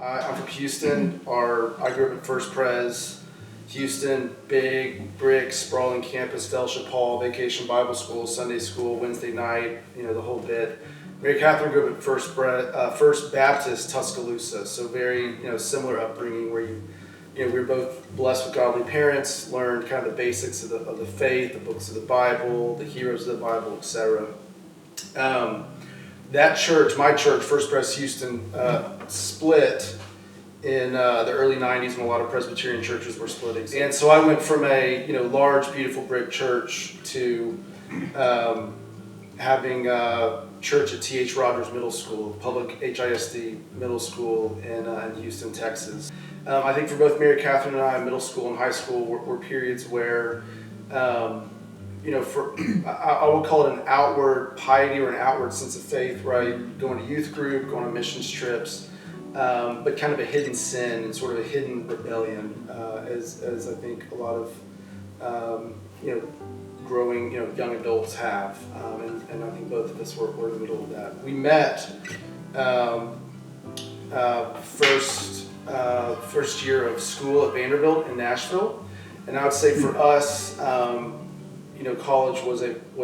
I'm from Houston. I grew up at First Pres, Houston, big, brick, sprawling campus, fellowship hall, vacation Bible school, Sunday school, Wednesday night, the whole bit. Mary Catherine grew up at First Baptist, Tuscaloosa, so very, similar upbringing where we were both blessed with godly parents, learned kind of the basics of the faith, the books of the Bible, the heroes of the Bible, etc. That church, my church, First Pres Houston, split in the early 90s when a lot of Presbyterian churches were splitting. And so I went from a large, beautiful brick church to having church at T.H. Rogers Middle School, public HISD middle school in Houston, Texas. I think for both Mary Catherine and I, middle school and high school were periods where I would call it an outward piety or an outward sense of faith, right? Going to youth group, going on missions trips, but kind of a hidden sin and sort of a hidden rebellion, as I think a lot of growing young adults have, and I think both of us were in the middle of that. We met first year of school at Vanderbilt in Nashville, and I would say for us. College was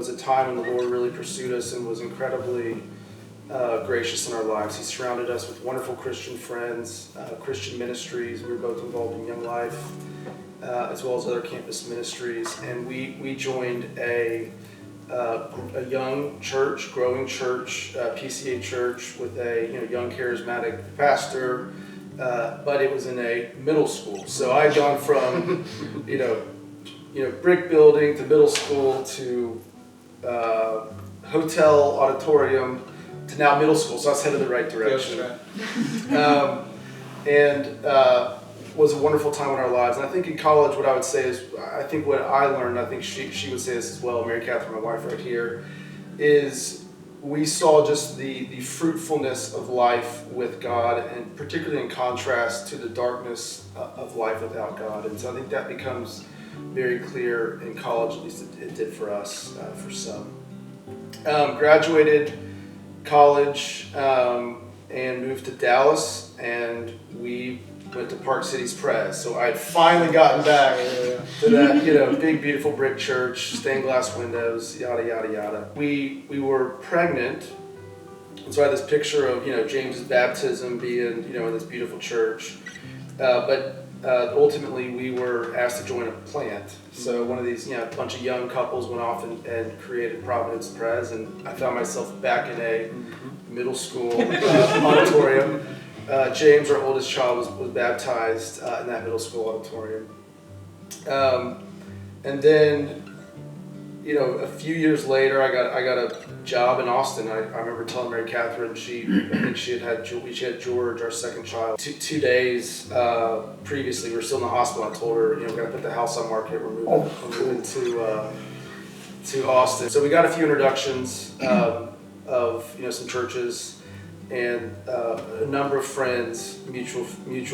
a time when the Lord really pursued us and was incredibly gracious in our lives. He surrounded us with wonderful Christian friends, Christian ministries. We were both involved in Young Life, as well as other campus ministries. And we joined a young church, growing church, PCA church with a young charismatic pastor, but it was in a middle school. So I had gone from brick building to middle school to hotel auditorium to now middle school. So I was headed in the right direction. Was a wonderful time in our lives. And I think in college, what I would say is, I think what I learned, I think she would say this as well, Mary Catherine, my wife right here, is we saw just the fruitfulness of life with God, and particularly in contrast to the darkness of life without God. And so I think that becomes very clear in college, at least it did for us, for some. Graduated college and moved to Dallas, and we went to Park Cities Pres. So I had finally gotten back to that, big, beautiful brick church, stained glass windows, yada, yada, yada. We were pregnant, and so I had this picture of, James's baptism being, in this beautiful church. But ultimately, we were asked to join a plant. So one of these, a bunch of young couples went off and created Providence Pres, and I found myself back in a middle school auditorium. James, our oldest child, was baptized in that middle school auditorium. And then, a few years later, I got a job in Austin. I remember telling Mary Catherine, I think she had George, our second child. Two days previously, we were still in the hospital. I told her, we're going to put the house on market. We're moving to Austin. So we got a few introductions of some churches. And a number of friends, mutual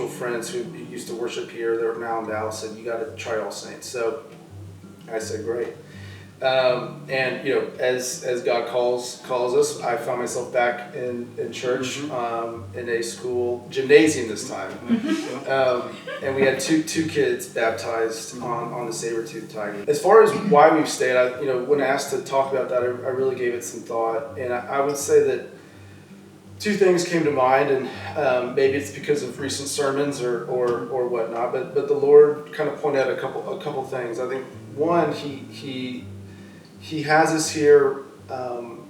friends who used to worship here, they're now in Dallas, said, you got to try All Saints. So I said, great. And as God calls us, I found myself back in church, in a school gymnasium this time, and we had two kids baptized on the saber-toothed tiger. As far as why we've stayed, when asked to talk about that, I really gave it some thought, and I would say that two things came to mind, and maybe it's because of recent sermons or whatnot, but the Lord kind of pointed out a couple things. I think one, He has us here, and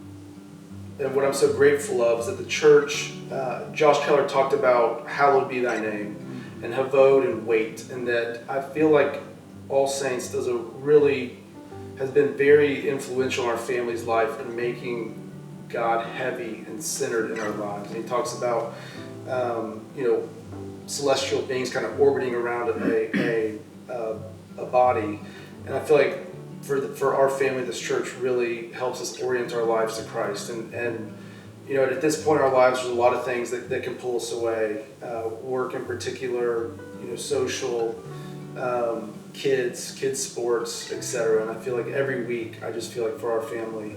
what I'm so grateful of is that the church, Josh Keller talked about hallowed be thy name, and havod and wait, and that I feel like All Saints has been very influential in our family's life in making God heavy and centered in our lives. And he talks about, celestial beings kind of orbiting around a body, and I feel like for our family, this church really helps us orient our lives to Christ. And at this point in our lives, there's a lot of things that can pull us away. Work in particular, social, kids sports, etc. And I feel like every week, I just feel like for our family,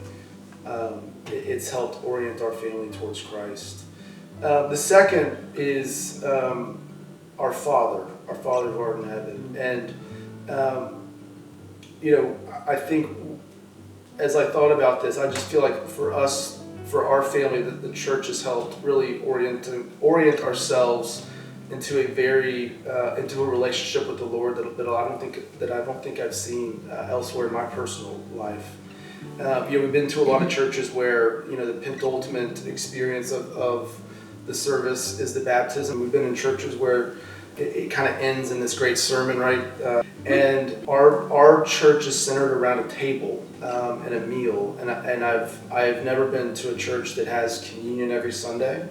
it's helped orient our family towards Christ. The second is our Father who art in heaven. And, I think as I thought about this, I just feel like for us, for our family, that the church has helped really orient ourselves into into a relationship with the Lord that I don't think I've seen elsewhere in my personal life. We've been to a lot of churches where the penultimate experience of the service is the baptism. We've been in churches where it kind of ends in this great sermon, right? And our church is centered around a table and a meal. And I've never been to a church that has communion every Sunday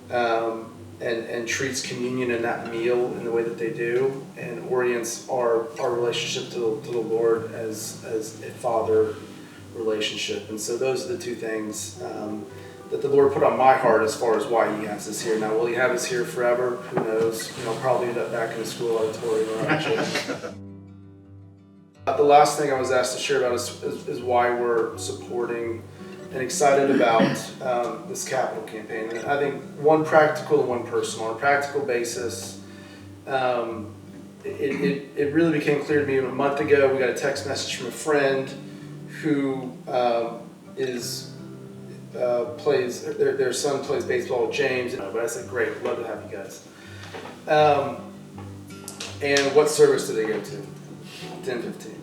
and treats communion and that meal in the way that they do, and orients our relationship to the Lord as a father relationship. And so those are the two things that the Lord put on my heart as far as why He has us here. Now, will He have us here forever? Who knows? I'll probably end up back in the school auditorium or actually. The last thing I was asked to share about is why we're supporting and excited about this capital campaign. And I think one practical and one personal. On a practical basis, it really became clear to me a month ago. We got a text message from a friend who plays, their son plays baseball with James. But I said, great, love to have you guys. And what service do they go to? 10:15.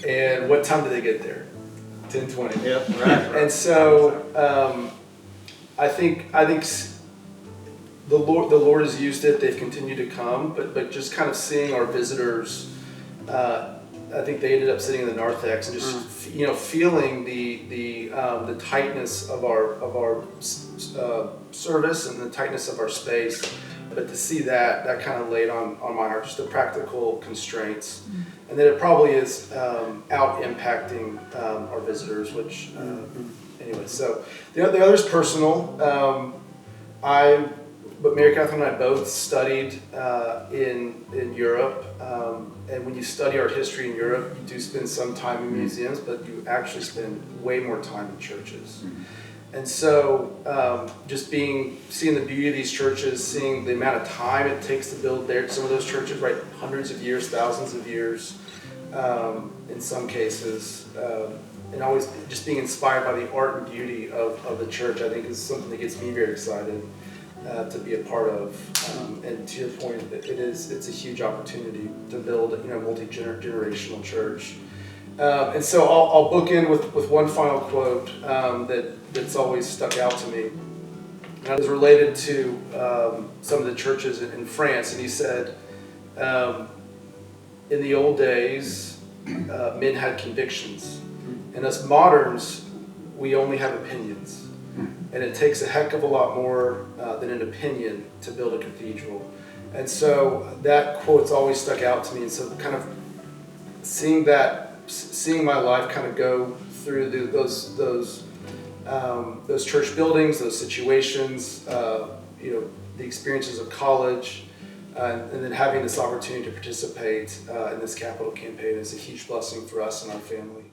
And what time do they get there? 10:20. Yep, right. And so I think the Lord has used it. They've continued to come, but just kind of seeing our visitors. I think they ended up sitting in the narthex and just feeling the tightness of our service and the tightness of our space. But to see that kind of laid on my heart, just the practical constraints, and that it probably is out impacting our visitors. Which anyway, so the other is personal. But Mary Catherine and I both studied in Europe, and when you study art history in Europe, you do spend some time in museums, but you actually spend way more time in churches. And so just seeing the beauty of these churches, seeing the amount of time it takes to build some of those churches, right, hundreds of years, thousands of years in some cases, and always just being inspired by the art and beauty of the church, I think is something that gets me very excited to be a part of. And to your point, it's a huge opportunity to build a multi-generational church. And so I'll bookend with one final quote that's always stuck out to me. And it was related to some of the churches in France. And he said, in the old days, men had convictions. And us moderns, we only have opinions. And it takes a heck of a lot more than an opinion to build a cathedral. And so that quote's always stuck out to me. And so kind of seeing my life kind of go through those church buildings, those situations, the experiences of college, and then having this opportunity to participate in this capital campaign is a huge blessing for us and our family.